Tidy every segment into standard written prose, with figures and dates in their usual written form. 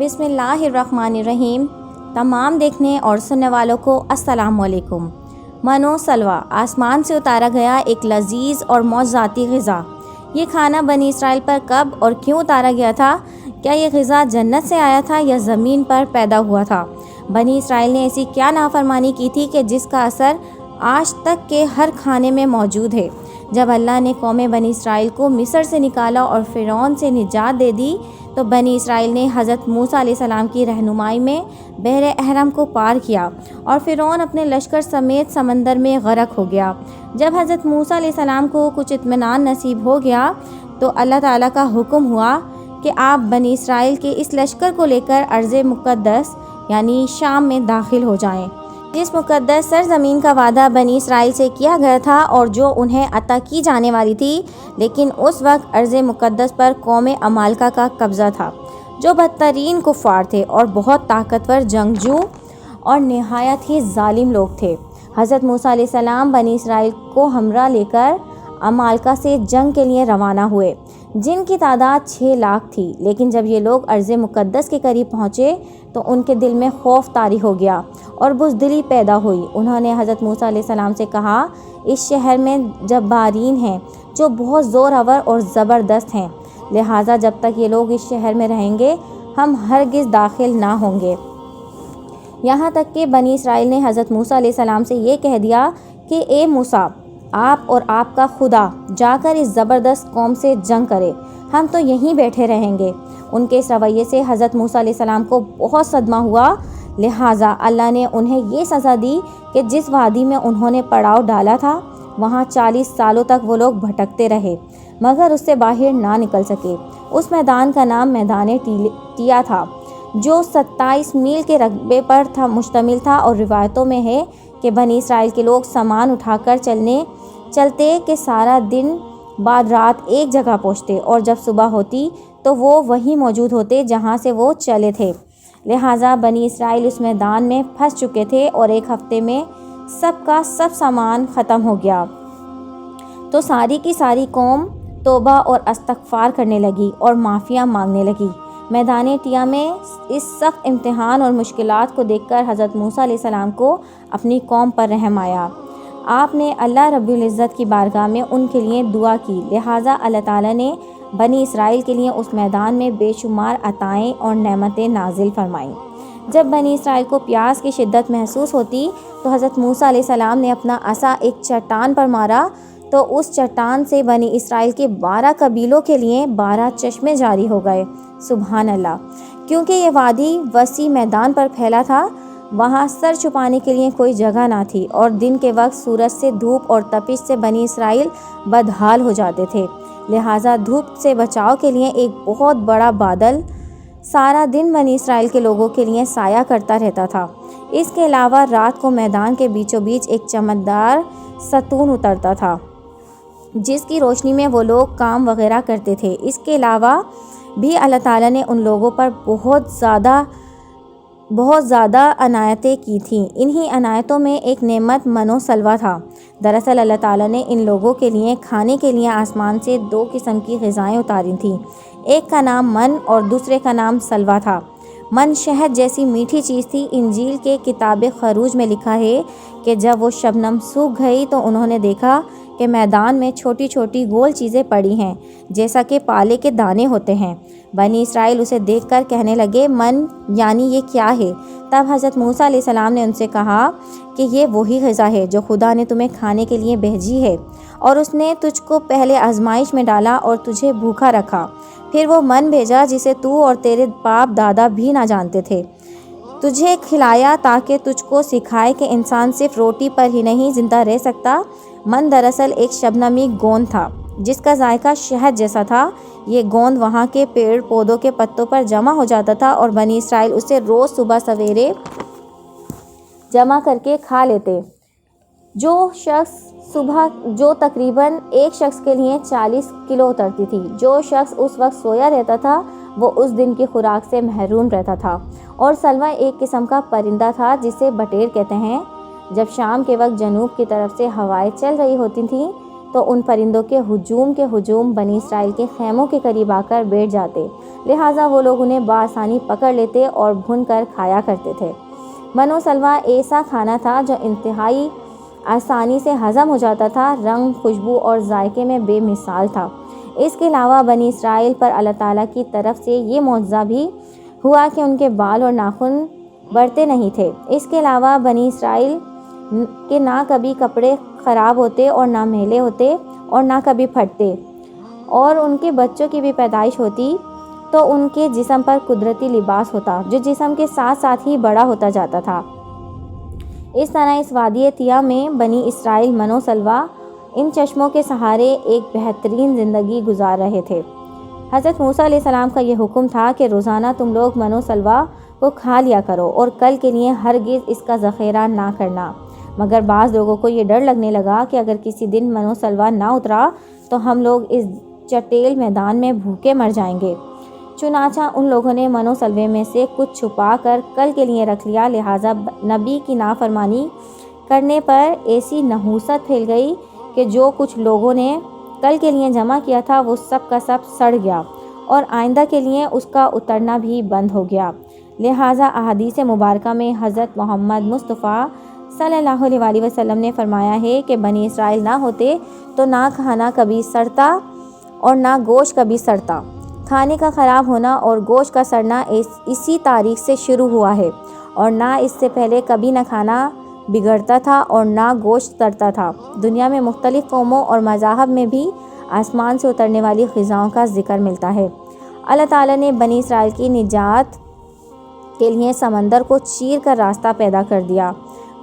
بسم اللہ الرحمن الرحیم۔ تمام دیکھنے اور سننے والوں کو السلام علیکم۔ منو سلوہ، آسمان سے اتارا گیا ایک لذیذ اور معجزاتی غذا۔ یہ کھانا بنی اسرائیل پر کب اور کیوں اتارا گیا تھا؟ کیا یہ غذا جنت سے آیا تھا یا زمین پر پیدا ہوا تھا؟ بنی اسرائیل نے ایسی کیا نافرمانی کی تھی کہ جس کا اثر آج تک کے ہر کھانے میں موجود ہے؟ جب اللہ نے قوم بنی اسرائیل کو مصر سے نکالا اور فرعون سے نجات دے دی تو بنی اسرائیل نے حضرت موسیٰ علیہ السلام کی رہنمائی میں بحر احرم کو پار کیا اور فرعون اپنے لشکر سمیت سمندر میں غرق ہو گیا۔ جب حضرت موسیٰ علیہ السلام کو کچھ اطمینان نصیب ہو گیا تو اللہ تعالیٰ کا حکم ہوا کہ آپ بنی اسرائیل کے اس لشکر کو لے کر ارض مقدس یعنی شام میں داخل ہو جائیں، جس مقدس سرزمین کا وعدہ بنی اسرائیل سے کیا گیا تھا اور جو انہیں عطا کی جانے والی تھی۔ لیکن اس وقت ارض مقدس پر قوم عمالقہ کا قبضہ تھا، جو بدترین کفار تھے اور بہت طاقتور جنگجو اور نہایت ہی ظالم لوگ تھے۔ حضرت موسیٰ علیہ السلام بنی اسرائیل کو ہمراہ لے کر عمالقہ سے جنگ کے لیے روانہ ہوئے، جن کی تعداد 6 لاکھ تھی۔ لیکن جب یہ لوگ ارض مقدس کے قریب پہنچے تو ان کے دل میں خوف طاری ہو گیا اور بزدلی پیدا ہوئی۔ انہوں نے حضرت موسیٰ علیہ السلام سے کہا، اس شہر میں جبارین ہیں جو بہت زور آور اور زبردست ہیں، لہٰذا جب تک یہ لوگ اس شہر میں رہیں گے ہم ہرگز داخل نہ ہوں گے۔ یہاں تک کہ بنی اسرائیل نے حضرت موسیٰ علیہ السلام سے یہ کہہ دیا کہ اے موسیٰ، آپ اور آپ کا خدا جا کر اس زبردست قوم سے جنگ کرے، ہم تو یہیں بیٹھے رہیں گے۔ ان کے اس رویے سے حضرت موسیٰ علیہ السلام کو بہت صدمہ ہوا، لہٰذا اللہ نے انہیں یہ سزا دی کہ جس وادی میں انہوں نے پڑاؤ ڈالا تھا وہاں 40 سالوں تک وہ لوگ بھٹکتے رہے مگر اس سے باہر نہ نکل سکے۔ اس میدان کا نام میدان ٹیا تھا، جو 27 میل کے رقبے پر مشتمل تھا، اور روایتوں میں ہے کہ بنی اسرائیل کے لوگ سامان اٹھا کر چلتے کہ سارا دن بعد رات ایک جگہ پہنچتے اور جب صبح ہوتی تو وہ وہیں موجود ہوتے جہاں سے وہ چلے تھے۔ لہٰذا بنی اسرائیل اس میدان میں پھنس چکے تھے اور ایک ہفتے میں سب کا سب سامان ختم ہو گیا تو ساری کی ساری قوم توبہ اور استغفار کرنے لگی اور معافیاں مانگنے لگی۔ میدان ٹیا میں اس سخت امتحان اور مشکلات کو دیکھ کر حضرت موسیٰ علیہ السلام کو اپنی قوم پر رحم آیا۔ آپ نے اللہ رب العزت کی بارگاہ میں ان کے لیے دعا کی، لہٰذا اللہ تعالیٰ نے بنی اسرائیل کے لیے اس میدان میں بے شمار عطائیں اور نعمتیں نازل فرمائیں۔ جب بنی اسرائیل کو پیاس کی شدت محسوس ہوتی تو حضرت موسیٰ علیہ السلام نے اپنا عصا ایک چٹان پر مارا تو اس چٹان سے بنی اسرائیل کے 12 قبیلوں کے لیے 12 چشمے جاری ہو گئے۔ سبحان اللہ! کیونکہ یہ وادی وسیع میدان پر پھیلا تھا، وہاں سر چھپانے کے لیے کوئی جگہ نہ تھی اور دن کے وقت سورج سے دھوپ اور تپش سے بنی اسرائیل بدحال ہو جاتے تھے، لہٰذا دھوپ سے بچاؤ کے لیے ایک بہت بڑا بادل سارا دن بنی اسرائیل کے لوگوں کے لیے سایہ کرتا رہتا تھا۔ اس کے علاوہ رات کو میدان کے بیچوں بیچ ایک چمکدار ستون اترتا تھا جس کی روشنی میں وہ لوگ کام وغیرہ کرتے تھے۔ اس کے علاوہ بھی اللہ تعالیٰ نے ان لوگوں پر بہت زیادہ عنایتیں کی تھیں۔ انہی عنایتوں میں ایک نعمت منو سلوہ تھا۔ دراصل اللہ تعالیٰ نے ان لوگوں کے لیے کھانے کے لیے آسمان سے 2 قسم کی غذائیں اتاری تھیں، ایک کا نام من اور دوسرے کا نام سلوہ تھا۔ من شہد جیسی میٹھی چیز تھی۔ انجیل کے کتاب خروج میں لکھا ہے کہ جب وہ شبنم سوکھ گئی تو انہوں نے دیکھا کہ میدان میں چھوٹی چھوٹی گول چیزیں پڑی ہیں جیسا کہ پالے کے دانے ہوتے ہیں۔ بنی اسرائیل اسے دیکھ کر کہنے لگے، من یعنی یہ کیا ہے؟ تب حضرت موسیٰ علیہ السلام نے ان سے کہا کہ یہ وہی غذا ہے جو خدا نے تمہیں کھانے کے لیے بھیجی ہے، اور اس نے تجھ کو پہلے آزمائش میں ڈالا اور تجھے بھوکا رکھا، پھر وہ من بھیجا جسے تو اور تیرے باپ دادا بھی نہ جانتے تھے، تجھے کھلایا تاکہ تجھ کو سکھائے کہ انسان صرف روٹی پر ہی نہیں زندہ رہ سکتا۔ من دراصل ایک شبنمی گوند تھا جس کا ذائقہ شہد جیسا تھا۔ یہ گوند وہاں کے پیڑ پودوں کے پتوں پر جمع ہو جاتا تھا اور بنی اسرائیل اسے روز صبح سویرے جمع کر کے کھا لیتے۔ جو تقریباً ایک شخص کے لیے 40 کلو اترتی تھی۔ جو شخص اس وقت سویا رہتا تھا وہ اس دن کی خوراک سے محروم رہتا تھا۔ اور سلوہ ایک قسم کا پرندہ تھا جسے بٹیر کہتے ہیں۔ جب شام کے وقت جنوب کی طرف سے ہوائیں چل رہی ہوتی تھیں تو ان پرندوں کے ہجوم بنی اسرائیل کے خیموں کے قریب آ کر بیٹھ جاتے، لہٰذا وہ لوگ انہیں بآسانی پکڑ لیتے اور بھون کر کھایا کرتے تھے۔ من و سلویٰ ایسا کھانا تھا جو انتہائی آسانی سے ہضم ہو جاتا تھا، رنگ، خوشبو اور ذائقے میں بے مثال تھا۔ اس کے علاوہ بنی اسرائیل پر اللہ تعالیٰ کی طرف سے یہ معجزہ بھی ہوا کہ ان کے بال اور ناخن بڑھتے نہیں تھے۔ اس کے علاوہ بنی اسرائیل کے نہ کبھی کپڑے خراب ہوتے اور نہ میلے ہوتے اور نہ کبھی پھٹتے، اور ان کے بچوں کی بھی پیدائش ہوتی تو ان کے جسم پر قدرتی لباس ہوتا جو جسم کے ساتھ ساتھ ہی بڑا ہوتا جاتا تھا۔ اس طرح اس وادی طیٰ میں بنی اسرائیل من و سلویٰ ان چشموں کے سہارے ایک بہترین زندگی گزار رہے تھے۔ حضرت موسیٰ علیہ السلام کا یہ حکم تھا کہ روزانہ تم لوگ من و سلویٰ کو کھا لیا کرو اور کل کے لیے ہرگز اس کا ذخیرہ نہ کرنا۔ مگر بعض لوگوں کو یہ ڈر لگنے لگا کہ اگر کسی دن من و سلویٰ نہ اترا تو ہم لوگ اس چٹیل میدان میں بھوکے مر جائیں گے۔ چنانچہ ان لوگوں نے من و سلوے میں سے کچھ چھپا کر کل کے لیے رکھ لیا، لہٰذا نبی کی نافرمانی کرنے پر ایسی نحوست پھیل گئی کہ جو کچھ لوگوں نے کل کے لیے جمع کیا تھا وہ سب کا سب سڑ گیا اور آئندہ کے لیے اس کا اترنا بھی بند ہو گیا۔ لہٰذا احادیث مبارکہ میں حضرت محمد مصطفیٰ صلی اللہ علیہ وآلہ وسلم نے فرمایا ہے کہ بنی اسرائیل نہ ہوتے تو نہ کھانا کبھی سڑتا اور نہ گوشت کبھی سڑتا۔ کھانے کا خراب ہونا اور گوشت کا سڑنا اسی تاریخ سے شروع ہوا ہے، اور نہ اس سے پہلے کبھی نہ کھانا بگڑتا تھا اور نہ گوشت سڑتا تھا۔ دنیا میں مختلف قوموں اور مذاہب میں بھی آسمان سے اترنے والی غذاؤں کا ذکر ملتا ہے۔ اللہ تعالیٰ نے بنی اسرائیل کی نجات کے لیے سمندر کو چیر کر راستہ پیدا کر دیا،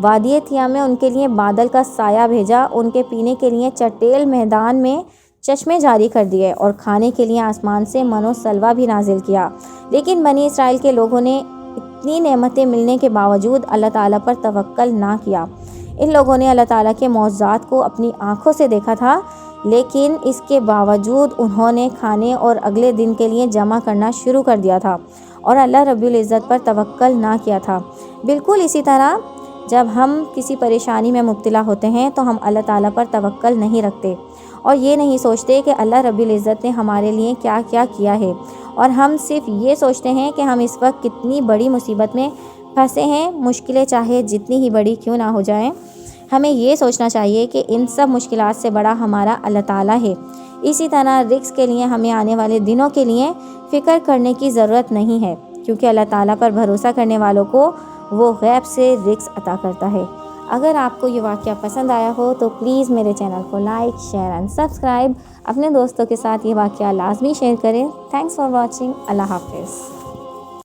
وادی طیٰ میں ان کے لیے بادل کا سایہ بھیجا، ان کے پینے کے لیے چٹیل میدان میں چشمے جاری کر دیے اور کھانے کے لیے آسمان سے من و سلویٰ بھی نازل کیا۔ لیکن بنی اسرائیل کے لوگوں نے اتنی نعمتیں ملنے کے باوجود اللہ تعالیٰ پر توکل نہ کیا۔ ان لوگوں نے اللہ تعالیٰ کے معجزات کو اپنی آنکھوں سے دیکھا تھا، لیکن اس کے باوجود انہوں نے کھانے اور اگلے دن کے لیے جمع کرنا شروع کر دیا تھا اور اللہ رب العزت پر توکل نہ کیا تھا۔ بالکل اسی طرح جب ہم کسی پریشانی میں مبتلا ہوتے ہیں تو ہم اللہ تعالیٰ پر توکل نہیں رکھتے اور یہ نہیں سوچتے کہ اللہ رب العزت نے ہمارے لیے کیا کیا کیا ہے، اور ہم صرف یہ سوچتے ہیں کہ ہم اس وقت کتنی بڑی مصیبت میں پھنسے ہیں۔ مشکلیں چاہے جتنی ہی بڑی کیوں نہ ہو جائیں، ہمیں یہ سوچنا چاہیے کہ ان سب مشکلات سے بڑا ہمارا اللہ تعالیٰ ہے۔ اسی طرح رزق کے لیے ہمیں آنے والے دنوں کے لیے فکر کرنے کی ضرورت نہیں ہے، کیونکہ اللہ تعالیٰ پر بھروسہ کرنے والوں کو وہ غیب سے رزق عطا کرتا ہے۔ اگر آپ کو یہ واقعہ پسند آیا ہو تو پلیز میرے چینل کو لائک، شیئر اینڈ سبسکرائب۔ اپنے دوستوں کے ساتھ یہ واقعہ لازمی شیئر کریں۔ Thanks for watching. اللہ حافظ۔